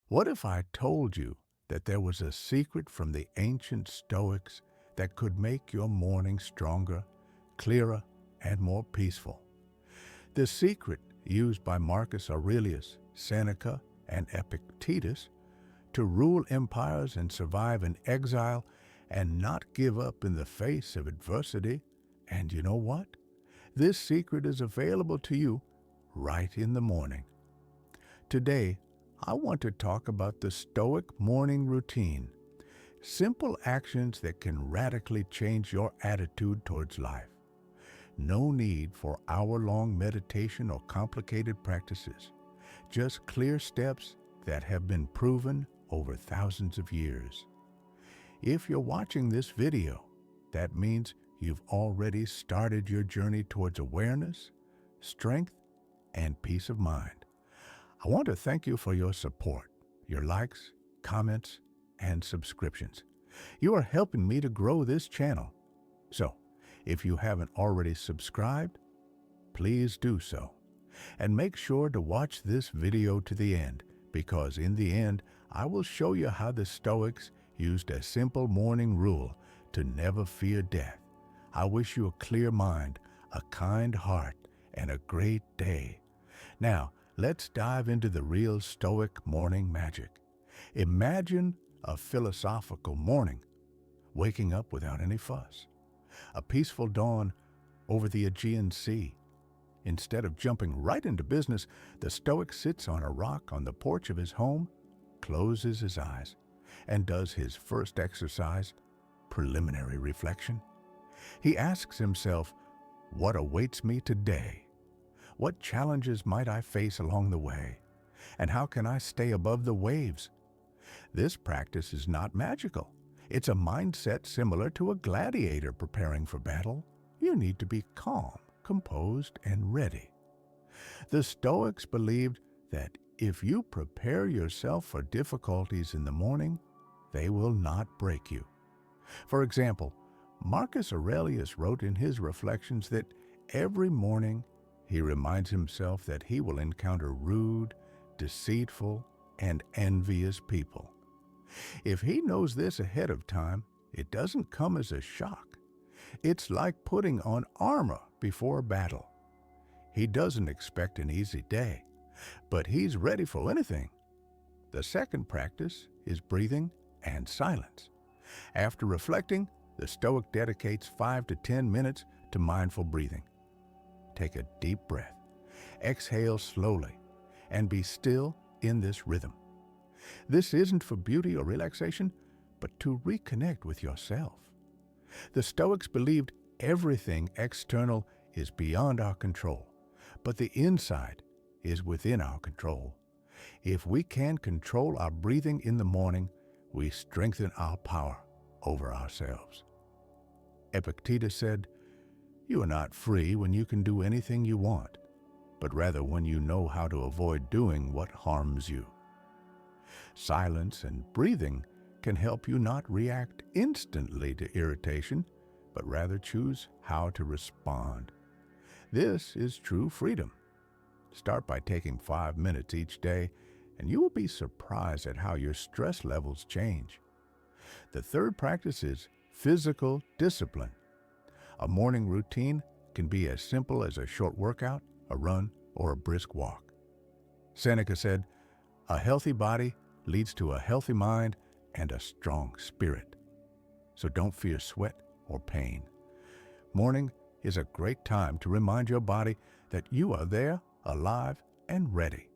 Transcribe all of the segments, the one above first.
What if I told you that there was a secret from the ancient Stoics that could make your morning stronger, clearer, and more peaceful? The secret used by Marcus Aurelius, Seneca, and Epictetus to rule empires and survive in exile and not give up in the face of adversity. And you know what? This secret is available to you right in the morning. Today, I want to talk about the Stoic morning routine, simple actions that can radically change your attitude towards life. No need for hour-long meditation or complicated practices, just clear steps that have been proven over thousands of years. If you're watching this video, that means you've already started your journey towards awareness, strength, and peace of mind. I want to thank you for your support, your likes, comments, and subscriptions. You are helping me to grow this channel. So, if you haven't already subscribed, please do so. And make sure to watch this video to the end, because in the end, I will show you how the Stoics used a simple morning rule to never fear death. I wish you a clear mind, a kind heart, and a great day. Now, let's dive into the real Stoic morning magic. Imagine a philosophical morning, waking up without any fuss. A peaceful dawn over the Aegean Sea. Instead of jumping right into business, the Stoic sits on a rock on the porch of his home, closes his eyes, and does his first exercise, preliminary reflection. He asks himself, what awaits me today? What challenges might I face along the way? And how can I stay above the waves? This practice is not magical. It's a mindset similar to a gladiator preparing for battle. You need to be calm, composed, and ready. The Stoics believed that if you prepare yourself for difficulties in the morning, they will not break you. For example, Marcus Aurelius wrote in his reflections that every morning he reminds himself that he will encounter rude, deceitful, and envious people. If he knows this ahead of time, it doesn't come as a shock. It's like putting on armor before a battle. He doesn't expect an easy day, but he's ready for anything. The second practice is breathing and silence. After reflecting, the Stoic dedicates 5 to 10 minutes to mindful breathing. Take a deep breath, exhale slowly, and be still in this rhythm. This isn't for beauty or relaxation, but to reconnect with yourself. The Stoics believed everything external is beyond our control, but the inside is within our control. If we can control our breathing in the morning, we strengthen our power over ourselves. Epictetus said, "You are not free when you can do anything you want, but rather when you know how to avoid doing what harms you." Silence and breathing can help you not react instantly to irritation, but rather choose how to respond. This is true freedom. Start by taking 5 minutes each day, and you will be surprised at how your stress levels change. The third practice is physical discipline. A morning routine can be as simple as a short workout, a run, or a brisk walk. Seneca said, "A healthy body leads to a healthy mind and a strong spirit." So don't fear sweat or pain. Morning is a great time to remind your body that you are there, alive, and ready.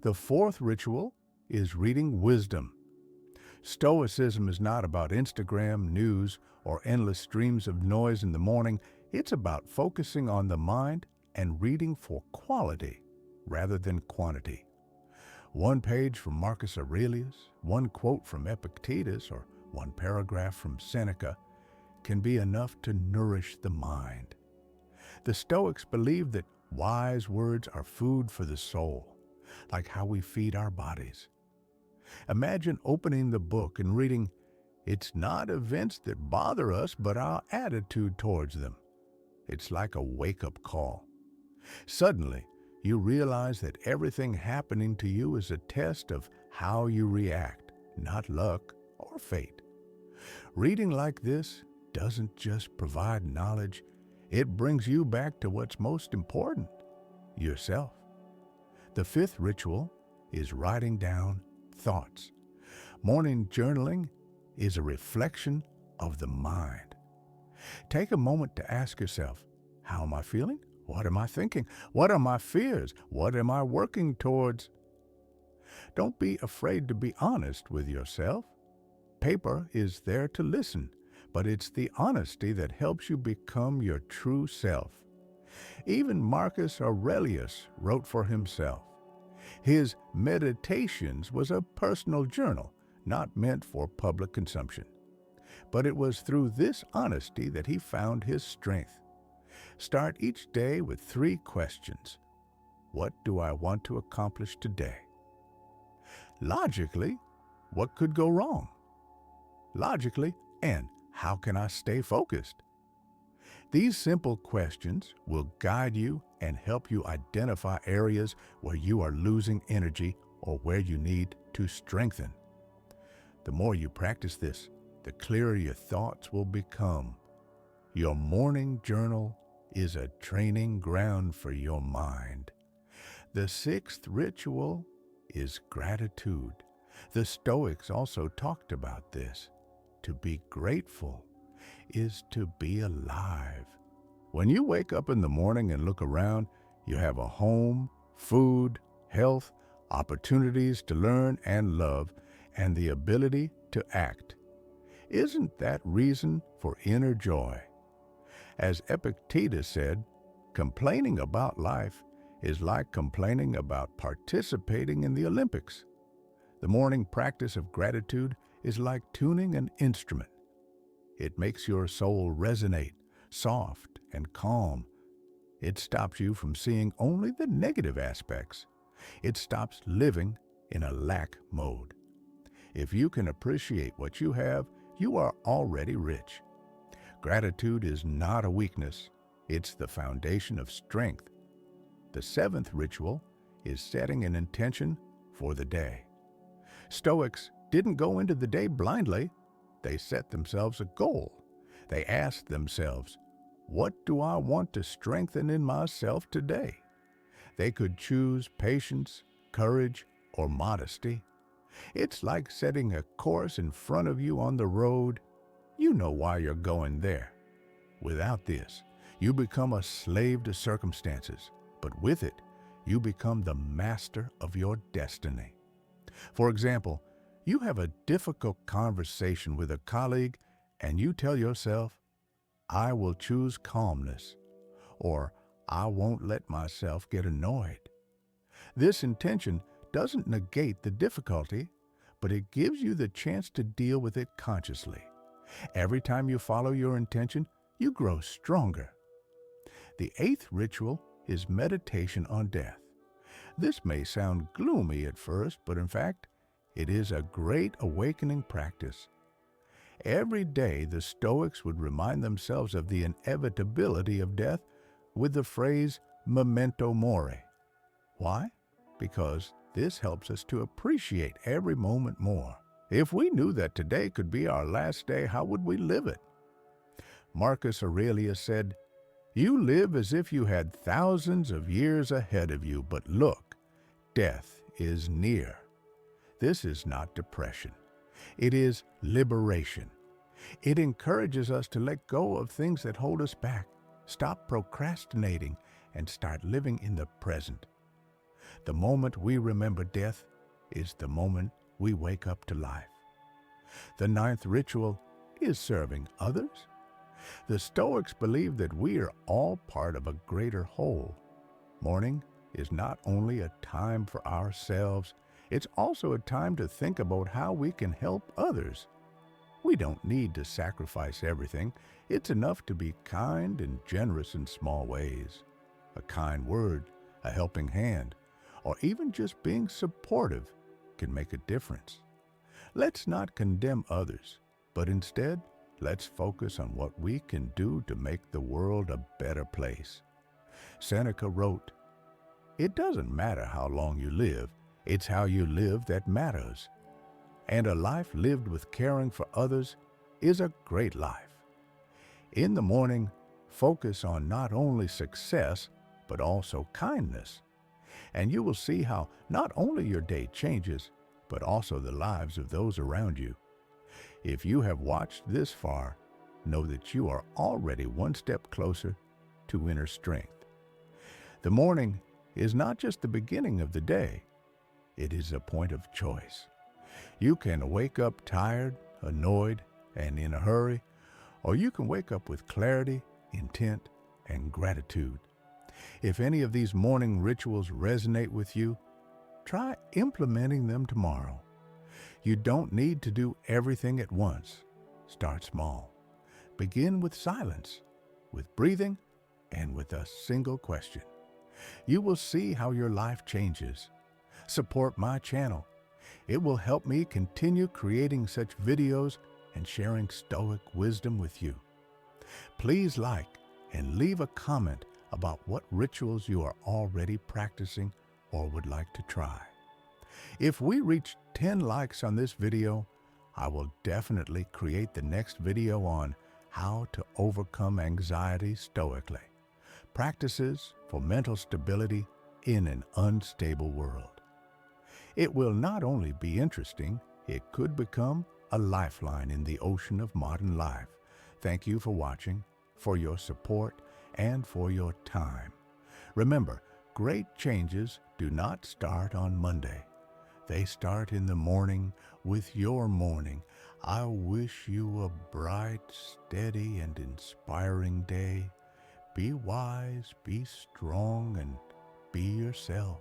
The fourth ritual is reading wisdom. Stoicism is not about Instagram, news, or endless streams of noise in the morning. It's about focusing on the mind and reading for quality rather than quantity. One page from Marcus Aurelius, one quote from Epictetus, or one paragraph from Seneca can be enough to nourish the mind. The Stoics believed that wise words are food for the soul, like how we feed our bodies. Imagine opening the book and reading, "It's not events that bother us, but our attitude towards them." It's like a wake-up call. Suddenly, you realize that everything happening to you is a test of how you react, not luck or fate. Reading like this doesn't just provide knowledge, it brings you back to what's most important, yourself. The fifth ritual is writing down thoughts. Morning journaling is a reflection of the mind. Take a moment to ask yourself, how am I feeling? What am I thinking? What are my fears? What am I working towards? Don't be afraid to be honest with yourself. Paper is there to listen, but it's the honesty that helps you become your true self. Even Marcus Aurelius wrote for himself. His Meditations was a personal journal, not meant for public consumption. But it was through this honesty that he found his strength. Start each day with 3 questions. What do I want to accomplish today? Logically, what could go wrong? Logically, and how can I stay focused? These simple questions will guide you and help you identify areas where you are losing energy or where you need to strengthen. The more you practice this, the clearer your thoughts will become. Your morning journal is a training ground for your mind. The 6th ritual is gratitude. The Stoics also talked about this. To be grateful is to be alive. When you wake up in the morning and look around, you have a home, food, health, opportunities to learn and love, and the ability to act. Isn't that reason for inner joy? As Epictetus said, complaining about life is like complaining about participating in the Olympics. The morning practice of gratitude is like tuning an instrument. It makes your soul resonate, soft and calm. It stops you from seeing only the negative aspects. It stops living in a lack mode. If you can appreciate what you have, you are already rich. Gratitude is not a weakness. It's the foundation of strength. The 7th ritual is setting an intention for the day. Stoics didn't go into the day blindly. They set themselves a goal. They asked themselves, what do I want to strengthen in myself today? They could choose patience, courage, or modesty. It's like setting a course in front of you on the road. You know why you're going there. Without this, you become a slave to circumstances, but with it, you become the master of your destiny. For example, you have a difficult conversation with a colleague and you tell yourself, I will choose calmness, or I won't let myself get annoyed. This intention doesn't negate the difficulty, but it gives you the chance to deal with it consciously. Every time you follow your intention, you grow stronger. The 8th ritual is meditation on death. This may sound gloomy at first, but in fact, it is a great awakening practice. Every day, the Stoics would remind themselves of the inevitability of death with the phrase memento mori. Why? Because this helps us to appreciate every moment more. If we knew that today could be our last day, how would we live it? Marcus Aurelius said, you live as if you had thousands of years ahead of you, but look, death is near. This is not depression. It is liberation. It encourages us to let go of things that hold us back, stop procrastinating, and start living in the present. The moment we remember death is the moment we wake up to life. The 9th ritual is serving others. The Stoics believe that we are all part of a greater whole. Morning is not only a time for ourselves, it's also a time to think about how we can help others. We don't need to sacrifice everything. It's enough to be kind and generous in small ways. A kind word, a helping hand, or even just being supportive can make a difference. Let's not condemn others, but instead, let's focus on what we can do to make the world a better place. Seneca wrote, "It doesn't matter how long you live, It's how you live that matters. And a life lived with caring for others is a great life. In the morning, focus on not only success, but also kindness. And you will see how not only your day changes, but also the lives of those around you. If you have watched this far, know that you are already one step closer to inner strength. The morning is not just the beginning of the day, it is a point of choice. You can wake up tired, annoyed, and in a hurry, or you can wake up with clarity, intent, and gratitude. If any of these morning rituals resonate with you, try implementing them tomorrow. You don't need to do everything at once. Start small. Begin with silence, with breathing, and with a single question. You will see how your life changes. Support my channel. It will help me continue creating such videos and sharing Stoic wisdom with you. Please like and leave a comment about what rituals you are already practicing or would like to try. If we reach 10 likes on this video, I will definitely create the next video on how to overcome anxiety stoically. Practices for mental stability in an unstable world. It will not only be interesting, it could become a lifeline in the ocean of modern life. Thank you for watching, for your support, and for your time. Remember, great changes do not start on Monday. They start in the morning with your morning. I wish you a bright, steady, and inspiring day. Be wise, be strong, and be yourself.